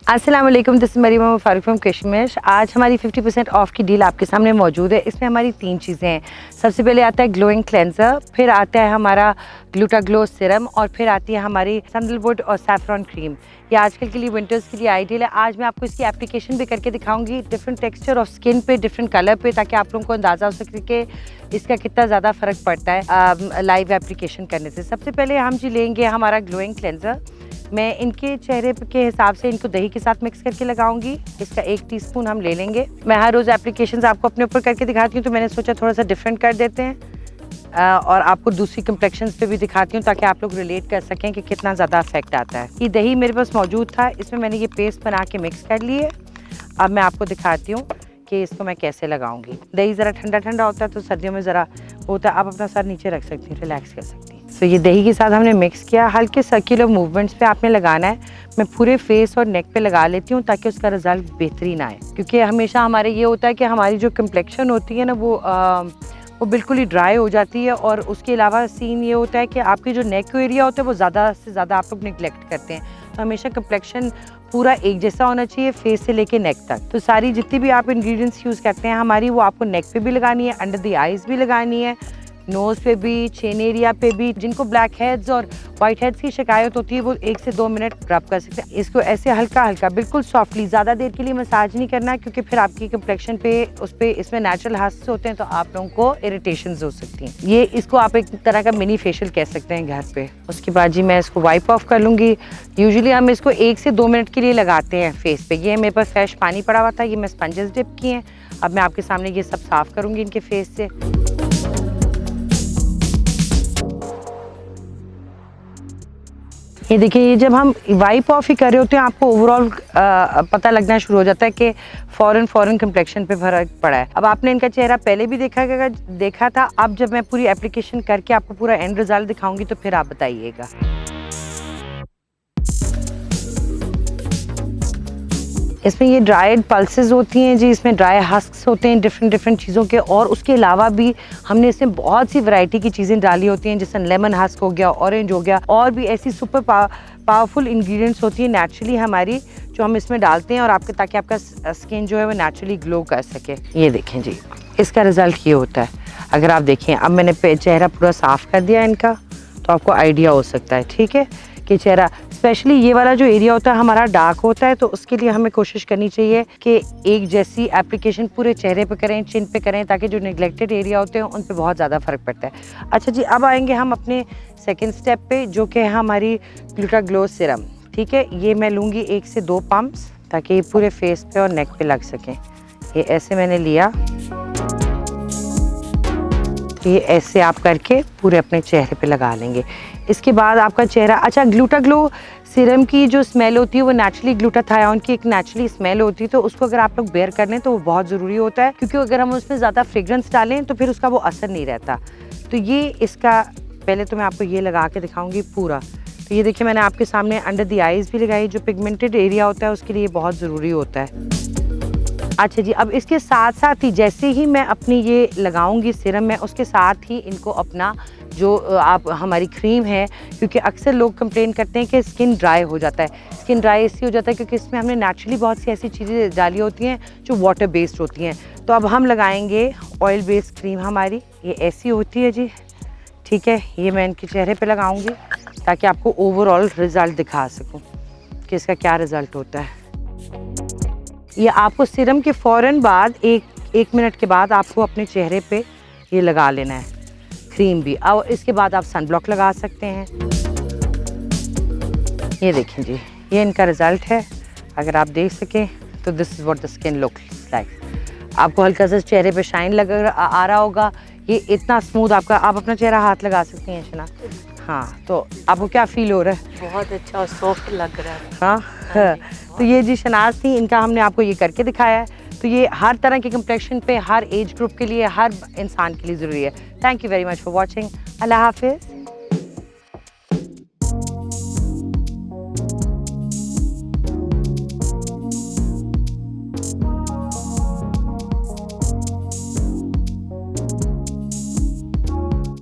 अस्सलाम वालेकुम, this is Marima Farooq from Kashmir. आज हमारी 50% ऑफ़ की डील आपके सामने मौजूद है। इसमें हमारी 3 चीज़ें हैं। सबसे पहले आता है ग्लोइंग क्लेंज़र, फिर आता है हमारा ग्लूटा ग्लो सीरम और फिर आती है हमारी सैंडलवुड और सैफ़रॉन क्रीम। ये आजकल के लिए विंटर्स के लिए आइडियल है। आज मैं आपको इसकी एप्लीकेशन भी करके दिखाऊंगी, डिफरेंट टेक्सचर ऑफ स्किन पे, डिफरेंट कलर पे, ताकि आप लोगों को अंदाज़ा हो सके कि इसका कितना ज़्यादा फ़र्क पड़ता है लाइव एप्लीकेशन करने से। सबसे पहले हम जी लेंगे हमारा ग्लोइंग क्लेंज़र। मैं इनके चेहरे के हिसाब से इनको दही के साथ मिक्स करके लगाऊंगी। इसका 1 टीस्पून हम ले लेंगे। मैं हर रोज़ एप्लीकेशंस आपको अपने ऊपर करके दिखाती हूँ, तो मैंने सोचा थोड़ा सा डिफरेंट कर देते हैं और आपको दूसरी कम्प्लेक्शंस पे भी दिखाती हूँ, ताकि आप लोग रिलेट कर सकें कि कितना ज़्यादा इफेक्ट आता है। ये दही मेरे पास मौजूद था, इसमें मैंने ये पेस्ट बना के मिक्स कर लिए। अब मैं आपको दिखाती हूँ कि इसको मैं कैसे लगाऊंगी। दही ज़रा ठंडा ठंडा होता है, तो सर्दियों में ज़रा होता है। आप अपना सर नीचे रख सकती हैं, रिलैक्स कर सकती हैं। तो ये दही के साथ हमने मिक्स किया। हल्के सर्कुलर मूवमेंट्स पे आपने लगाना है। मैं पूरे फेस और नेक पे लगा लेती हूँ, ताकि उसका रिजल्ट बेहतरीन आए। क्योंकि हमेशा हमारे ये होता है कि हमारी जो कम्प्लेक्शन होती है ना, वो बिल्कुल ही ड्राई हो जाती है। और उसके अलावा सीन ये होता है कि आपकी जो नेक एरिया होता है वो ज़्यादा से ज़्यादा आप लोग निगलेक्ट करते हैं। तो हमेशा कम्प्लेक्शन पूरा एक जैसा होना चाहिए, फेस से लेके नेक तक। तो सारी जितनी भी आप इंग्रेडिएंट्स यूज़ करते हैं हमारी, वो आपको नेक पे भी लगानी है, अंडर द आइज़ भी लगानी है, नोज़ पे भी, चेन एरिया पे भी। जिनको ब्लैक हेड्स और वाइट हेड्स की शिकायत होती है, वो 1 से 2 मिनट रब कर सकते हैं। इसको ऐसे हल्का हल्का, बिल्कुल सॉफ्टली, ज़्यादा देर के लिए मसाज नहीं करना है, क्योंकि फिर आपकी कम्प्लेक्शन पे इसमें नेचुरल हस्क होते हैं, तो आप लोगों को इरिटेशंस हो सकती हैं। ये इसको आप एक तरह का मिनी फेशियल कह सकते हैं घर पे। उसके बाद जी मैं इसको वाइप ऑफ कर लूँगी। यूजुअली हम इसको 1 से 2 मिनट के लिए लगाते हैं फेस पे। ये मेरे पास फ्रेश पानी पड़ा हुआ था, ये मैं स्पंजेस डिप किए हैं। अब मैं आपके सामने ये सब साफ़ करूँगी इनके फेस से। ये देखिए, ये जब हम वाइप ऑफ ही कर रहे होते हैं, आपको ओवरऑल पता लगना शुरू हो जाता है कि फॉरन कम्प्लेक्शन पे फर्क पड़ा है। अब आपने इनका चेहरा पहले भी देखा था। अब जब मैं पूरी एप्लीकेशन करके आपको पूरा एंड रिजल्ट दिखाऊंगी, तो फिर आप बताइएगा। इसमें ये ड्राइड पल्सेस होती हैं जी, इसमें ड्राई हस्क्स होते हैं डिफरेंट चीज़ों के। और उसके अलावा भी हमने इसमें बहुत सी वैरायटी की चीज़ें डाली होती हैं, जैसे लेमन हस्क हो गया, ऑरेंज हो गया, और भी ऐसी सुपर पावरफुल इंग्रेडिएंट्स होती हैं नेचुरली हमारी, जो हम इसमें डालते हैं, और ताकि आपका स्किन जो है वो नेचुरली ग्लो कर सके। ये देखें जी, इसका रिजल्ट ये होता है। अगर आप देखें, अब मैंने चेहरा पूरा साफ़ कर दिया इनका, तो आपको आइडिया हो सकता है, ठीक है, कि चेहरा, स्पेशली ये वाला जो एरिया होता है हमारा डार्क होता है, तो उसके लिए हमें कोशिश करनी चाहिए कि एक जैसी एप्लीकेशन पूरे चेहरे पे करें, चिन पे करें, ताकि जो निगलेक्टेड एरिया होते हैं उन पे बहुत ज़्यादा फ़र्क पड़ता है। अच्छा जी, अब आएंगे हम अपने सेकंड स्टेप पे, जो कि है हमारी ग्लूटा ग्लो सीरम। ठीक है, ये मैं लूँगी 1 से 2 पम्प्स, ताकि ये पूरे फेस पे और नेक पे लग सकें। ये ऐसे मैंने लिया, ये ऐसे आप करके पूरे अपने चेहरे पे लगा लेंगे। इसके बाद आपका चेहरा, अच्छा, ग्लूटा ग्लो सीरम की जो स्मेल होती है वो नेचुरली ग्लूटाथायोन की एक नेचुरली स्मेल होती है, तो उसको अगर आप लोग बेयर कर लें तो वो बहुत ज़रूरी होता है, क्योंकि अगर हम उसमें ज़्यादा फ्रेग्रेंस डालें तो फिर उसका वो असर नहीं रहता। तो ये इसका, पहले तो मैं आपको ये लगा के दिखाऊंगी पूरा। तो ये देखिए, मैंने आपके सामने अंडर द आइज़ भी लगाई, जो पिगमेंटेड एरिया होता है उसके लिए बहुत ज़रूरी होता है। अच्छा जी, अब इसके साथ साथ ही जैसे ही मैं अपनी ये लगाऊंगी सीरम में, उसके साथ ही इनको अपना जो आप हमारी क्रीम है, क्योंकि अक्सर लोग कंप्लेन करते हैं कि स्किन ड्राई हो जाता है। स्किन ड्राई इसलिए हो जाता है क्योंकि इसमें हमने नेचुरली बहुत सी ऐसी चीज़ें डाली होती हैं जो वाटर बेस्ड होती हैं। तो अब हम लगाएंगे ऑयल बेस्ड क्रीम हमारी, ये ऐसी होती है जी, ठीक है। ये मैं इनके चेहरे पर लगाऊँगी, ताकि आपको ओवरऑल रिज़ल्ट दिखा सकूँ कि इसका क्या रिज़ल्ट होता है। ये आपको सीरम के फ़ौरन बाद एक मिनट के बाद आपको अपने चेहरे पे ये लगा लेना है, क्रीम भी। और इसके बाद आप सन ब्लॉक लगा सकते हैं। ये देखें जी, ये इनका रिज़ल्ट है। अगर आप देख सकें तो this is what the skin looks like. आपको हल्का सा चेहरे पे शाइन आ रहा होगा। ये इतना स्मूथ, आप अपना चेहरा हाथ लगा सकती हैं शना। हाँ, तो आपको क्या फील हो रहा है? बहुत अच्छा और सॉफ्ट लग रहा है। हाँ, तो ये जी शनाज थी, इनका हमने आपको ये करके दिखाया है। तो ये हर तरह के कम्प्लेक्शन पे, हर एज ग्रुप के लिए, हर इंसान के लिए ज़रूरी है। Thank you very much for watching. Allah हाफिज़।